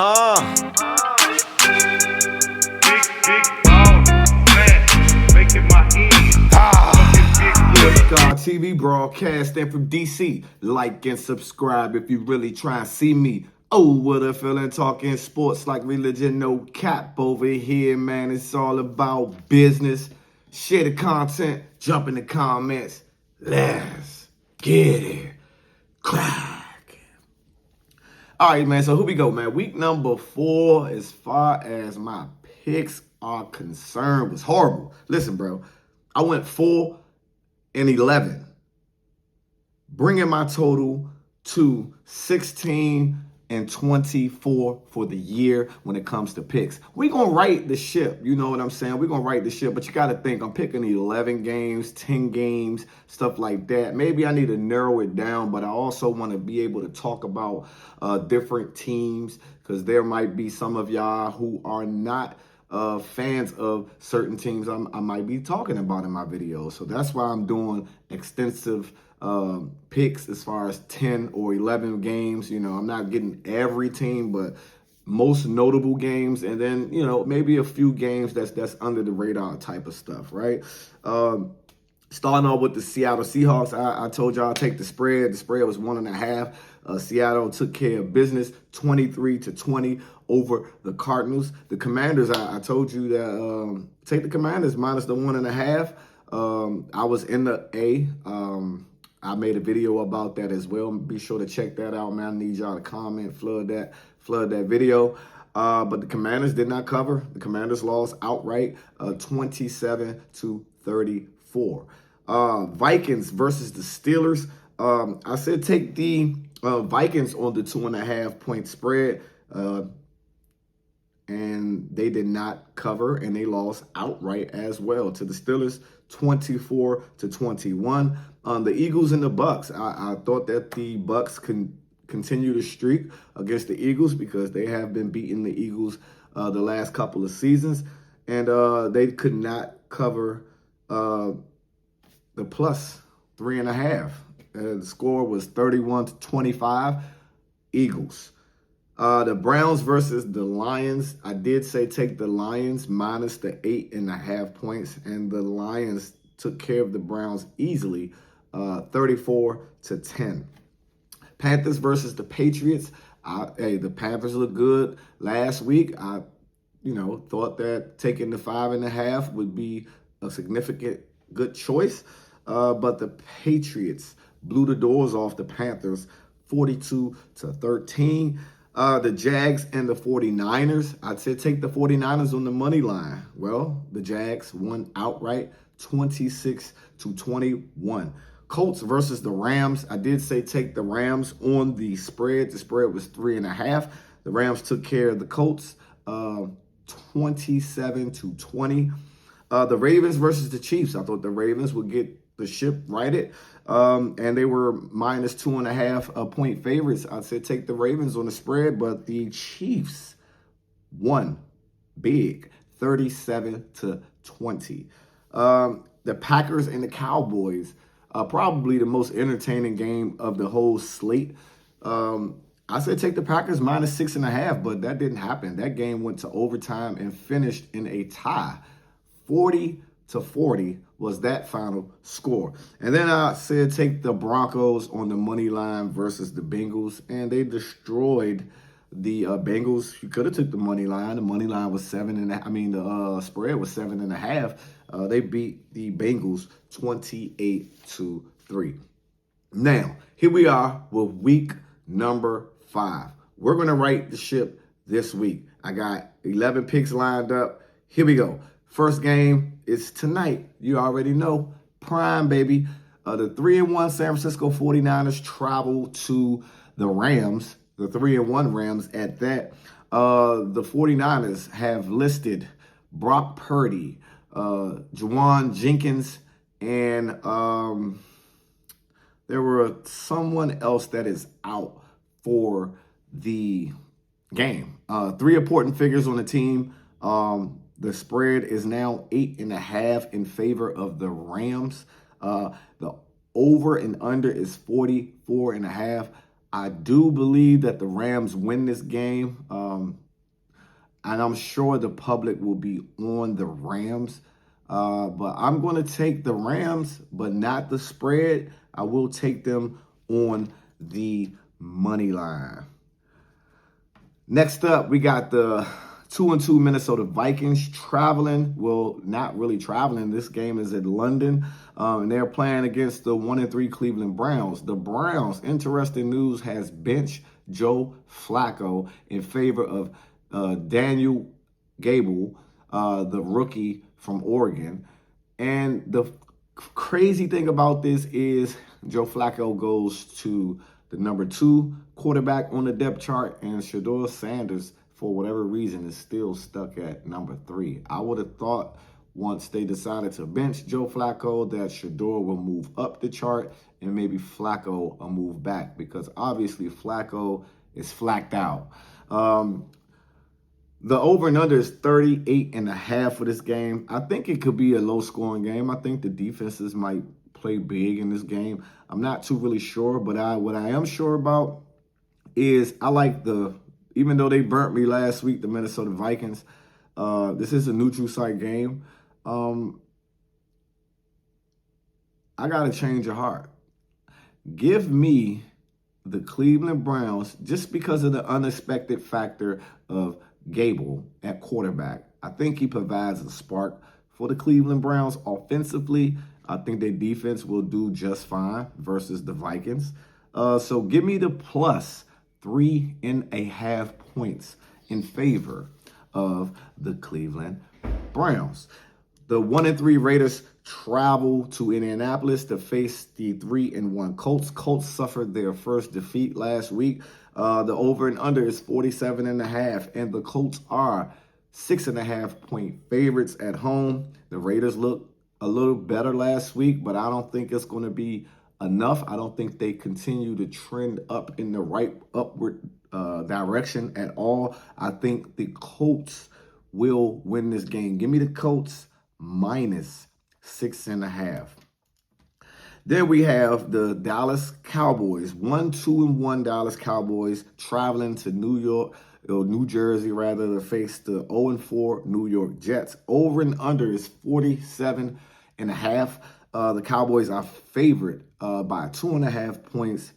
Uh, Week5 TV broadcasting from DC. Like and subscribe if you really try and see me. Oh, what a feeling talking sports like religion, no cap over here, man. It's all about business. Share the content, jump in the comments. Let's get it crack. All right, man. So here we go, man. Week number 4, as far as my picks are concerned, was horrible. Listen, bro. I went 4-11, bringing my total to 16-24 for the year when it comes to picks. We're going to right the ship. You know what I'm saying? We're going to right the ship, but you got to think I'm picking 11 games, 10 games, stuff like that. Maybe I need to narrow it down, but I also want to be able to talk about different teams because there might be some of y'all who are not fans of certain teams I might be talking about in my videos. So that's why I'm doing extensive picks as far as 10 or 11 games. You know, I'm not getting every team, but most notable games, and then, you know, maybe a few games that's under the radar type of stuff, right? Starting off with the Seattle Seahawks, I told y'all I'll take the spread. The spread was 1.5. Seattle took care of business, 23-20 over the Cardinals. The Commanders, I told you that take the Commanders minus the 1.5. I was in the A. I made a video about that as well. Be sure to check that out, man. I need y'all to comment, flood that video. But the Commanders did not cover. The Commanders lost outright, 27-34. Vikings versus the Steelers. I said take the Vikings on the 2.5 point spread, and they did not cover, and they lost outright as well to the Steelers, 24-21. The Eagles and the Bucks. I thought that the Bucks can continue to streak against the Eagles because they have been beating the Eagles the last couple of seasons, and they could not cover the plus 3.5. The score was 31-25, Eagles. The Browns versus the Lions. I did say take the Lions minus the 8.5 points, and the Lions took care of the Browns easily, 34-10. Panthers versus the Patriots. Hey, the Panthers look good last week. I thought that taking the 5.5 would be a significant good choice. But the Patriots blew the doors off the Panthers, 42-13. The Jags and the 49ers. I'd say take the 49ers on the money line. Well, the Jags won outright, 26-21. Colts versus the Rams. I did say take the Rams on the spread. The spread was 3.5. The Rams took care of the Colts, 27-20. The Ravens versus the Chiefs. I thought the Ravens would get the ship righted, and they were minus 2.5 point favorites. I'd say take the Ravens on the spread, but the Chiefs won big, 37-20. The Packers and the Cowboys, probably the most entertaining game of the whole slate. I said take the Packers minus 6.5, but that didn't happen. That game went to overtime and finished in a tie. 40-40 was that final score. And then I said take the Broncos on the money line versus the Bengals, and they destroyed the Bengals. You could have took the money line. The money line was 7.5. I mean, the spread was 7.5. They beat the Bengals 28-3. Now, here we are with week number 5. We're going to right the ship this week. I got 11 picks lined up. Here we go. First game is tonight. You already know. Prime, baby. The 3-1 San Francisco 49ers travel to the Rams, the 3-1 Rams at that. The 49ers have listed Brock Purdy, Juwan Jenkins, and there were someone else that is out for the game. 3 important figures on the team. The spread is now 8.5 in favor of the Rams. The over and under is 44.5. I do believe that the Rams win this game. And I'm sure the public will be on the Rams. But I'm going to take the Rams, but not the spread. I will take them on the money line. Next up, we got the 2-2 Minnesota Vikings traveling. Well, not really traveling. This game is in London, and they're playing against the 1-3 Cleveland Browns. The Browns, interesting news, has benched Joe Flacco in favor of Daniel Gable, the rookie from Oregon. And the crazy thing about this is Joe Flacco goes to the number 2 quarterback on the depth chart, and Shedeur Sanders, for whatever reason, is still stuck at number 3. I would have thought once they decided to bench Joe Flacco that Shedeur will move up the chart and maybe Flacco will move back, because obviously Flacco is flacked out. The over and under is 38.5 for this game. I think it could be a low scoring game. I think the defenses might play big in this game. I'm not too really sure, but what I am sure about is I like even though they burnt me last week, the Minnesota Vikings, this is a neutral site game. I got to change your heart. Give me the Cleveland Browns just because of the unexpected factor of Gable at quarterback. I think he provides a spark for the Cleveland Browns offensively. I think their defense will do just fine versus the Vikings. So give me the plus 3.5 points in favor of the Cleveland Browns. The 1-3 Raiders travel to Indianapolis to face the 3-1 Colts. Colts suffered their first defeat last week. The over and under is 47.5, and the Colts are 6.5 point favorites at home. The Raiders look a little better last week, but I don't think it's going to be enough. I don't think they continue to trend up in the right upward direction at all. I think the Colts will win this game. Give me the Colts minus 6.5. Then we have the Dallas Cowboys, 1-2-1 Dallas Cowboys traveling to New Jersey rather, to face the 0-4 New York Jets. Over and under is 47.5. The Cowboys are favored by 2.5 points.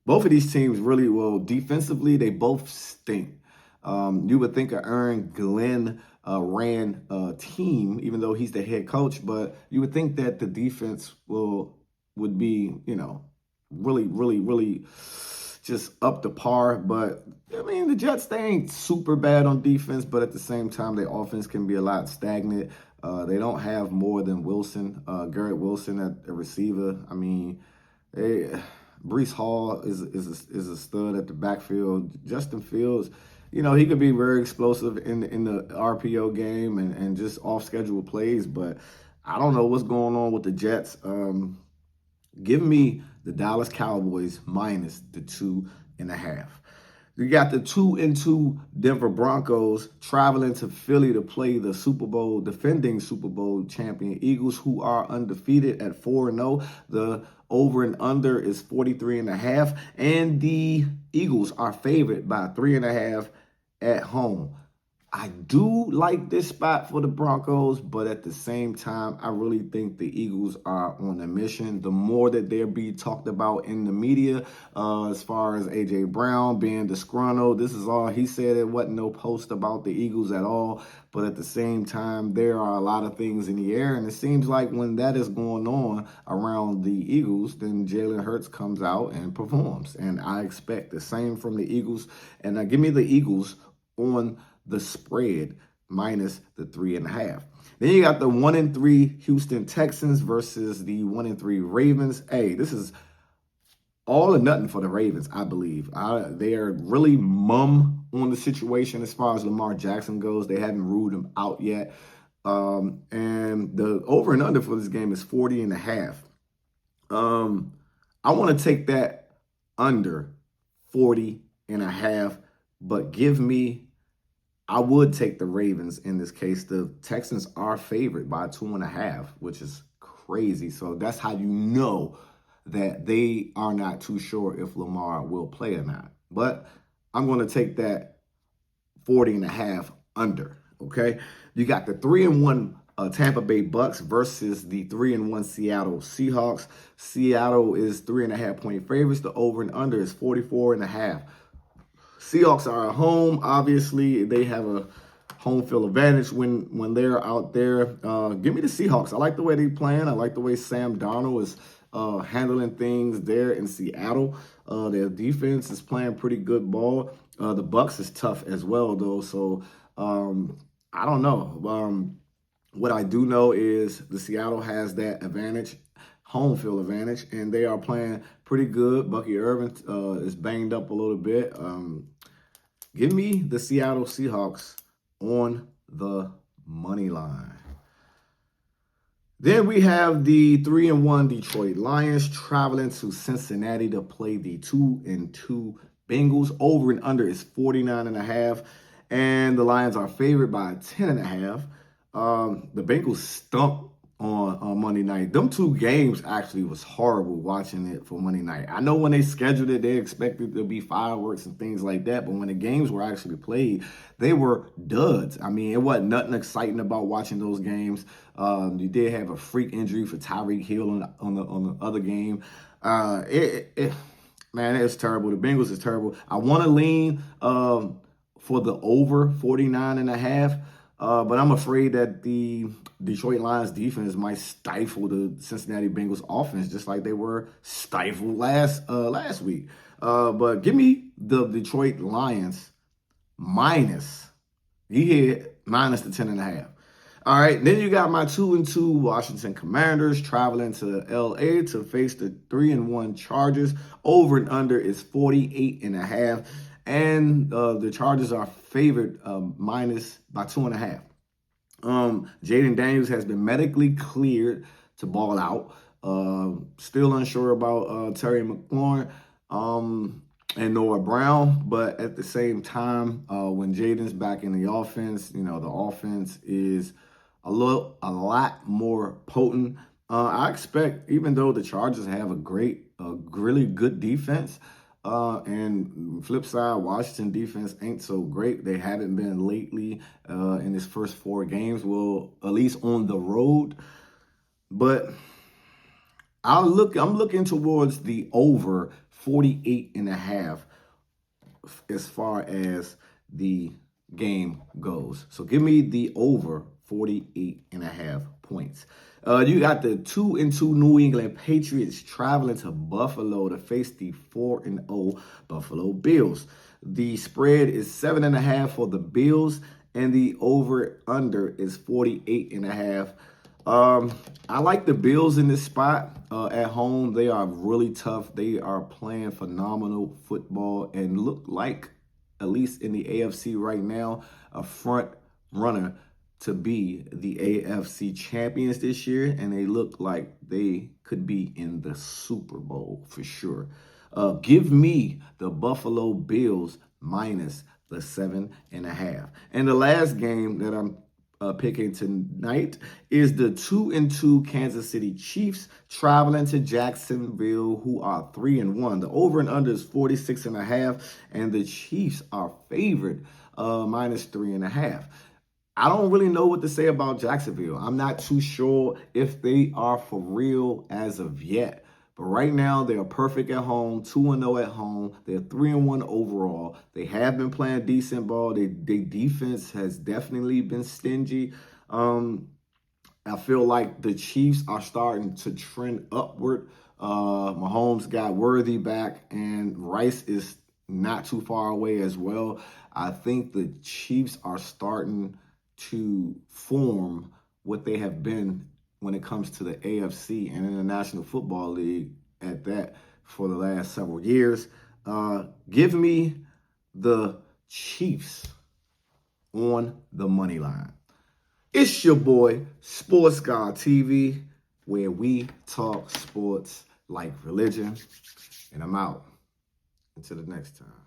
Both of these teams really, well, defensively, they both stink. You would think Aaron Glenn ran a team, even though he's the head coach, but you would think that the defense would be, really just up to par. But I mean, the Jets, they ain't super bad on defense, but at the same time, their offense can be a lot stagnant. They don't have more than Garrett Wilson at the receiver. I mean, Breece Hall is a stud at the backfield. Justin Fields, he could be very explosive in the RPO game and just off-schedule plays, but I don't know what's going on with the Jets. Give me the Dallas Cowboys minus the 2.5. You got the 2-2 Denver Broncos traveling to Philly to play the defending Super Bowl champion Eagles, who are undefeated at 4-0. The over and under is 43.5, and the Eagles are favored by 3.5 at home. I do like this spot for the Broncos, but at the same time, I really think the Eagles are on a mission. The more that they're being talked about in the media, as far as A.J. Brown being disgruntled, this is all he said. It wasn't no post about the Eagles at all. But at the same time, there are a lot of things in the air. And it seems like when that is going on around the Eagles, then Jalen Hurts comes out and performs. And I expect the same from the Eagles. And give me the Eagles on the spread minus the 3.5. Then you got the 1-3 Houston Texans versus the 1-3 Ravens. Hey, this is all or nothing for the Ravens, I believe. They are really mum on the situation as far as Lamar Jackson goes. They haven't ruled him out yet. And the over and under for this game is 40.5. I want to take that under 40.5, but I would take the Ravens in this case. The Texans are favored by 2.5, which is crazy. So that's how you know that they are not too sure if Lamar will play or not. But I'm going to take that 40.5 under. Okay. You got the 3-1 Tampa Bay Bucks versus the 3-1 Seattle Seahawks. Seattle is 3.5-point favorites. The over and under is 44.5. Seahawks are at home. Obviously, they have a home field advantage when they're out there. Give me the Seahawks. I like the way they're playing. I like the way Sam Darnold is handling things there in Seattle. Their defense is playing pretty good ball. The Bucks is tough as well, though. So I don't know. What I do know is the Seattle has that advantage, home field advantage, and they are playing pretty good. Bucky Irvin is banged up a little bit. Give me the Seattle Seahawks on the money line. Then we have the 3-1 Detroit Lions traveling to Cincinnati to play the 2-2 Bengals. Over and under is 49.5, and the Lions are favored by 10.5. The Bengals stumped on Monday night. Them two games actually was horrible watching it for Monday night. I know when they scheduled it, they expected there to be fireworks and things like that, but when the games were actually played, they were duds. I mean, it wasn't nothing exciting about watching those games. You did have a freak injury for Tyreek Hill on the other game. Man, it's terrible. The Bengals is terrible. I want to lean for the over 49.5. But I'm afraid that the Detroit Lions defense might stifle the Cincinnati Bengals offense, just like they were stifled last week. But give me the Detroit Lions minus. You hear minus the 10.5. All right, then you got my 2-2 Washington Commanders traveling to LA to face the 3-1 Chargers. Over and under is 48.5. And the Chargers are favored minus by 2.5. Jaden Daniels has been medically cleared to ball out. Still unsure about Terry McLaurin and Noah Brown, but at the same time, when Jaden's back in the offense, the offense is a lot more potent. I expect, even though the Chargers have a really good defense. And flip side, Washington defense ain't so great. They haven't been lately in his first 4 games. Well, at least on the road. But I'm looking towards the over 48.5 as far as the game goes. So give me the over 48.5 points. You got the 2-2 New England Patriots traveling to Buffalo to face the 4-0 Buffalo Bills. The spread is 7.5 for the Bills, and the over/under is 48.5. I like the Bills in this spot at home. They are really tough. They are playing phenomenal football and look like, at least in the AFC right now, a front runner to be the AFC champions this year, and they look like they could be in the Super Bowl for sure. Give me the Buffalo Bills minus the 7.5. And the last game that I'm picking tonight is the 2-2 Kansas City Chiefs traveling to Jacksonville, who are 3-1. The over and under is 46.5, and the Chiefs are favored minus 3.5. I don't really know what to say about Jacksonville. I'm not too sure if they are for real as of yet. But right now, they are perfect at home, 2-0 at home. They're 3-1 overall. They have been playing decent ball. Their defense has definitely been stingy. I feel like the Chiefs are starting to trend upward. Mahomes got Worthy back, and Rice is not too far away as well. I think the Chiefs are starting to form what they have been when it comes to the AFC and in the National Football League at that for the last several years. Give me the Chiefs on the money line. It's your boy, Sports God TV, where we talk sports like religion. And I'm out. Until the next time.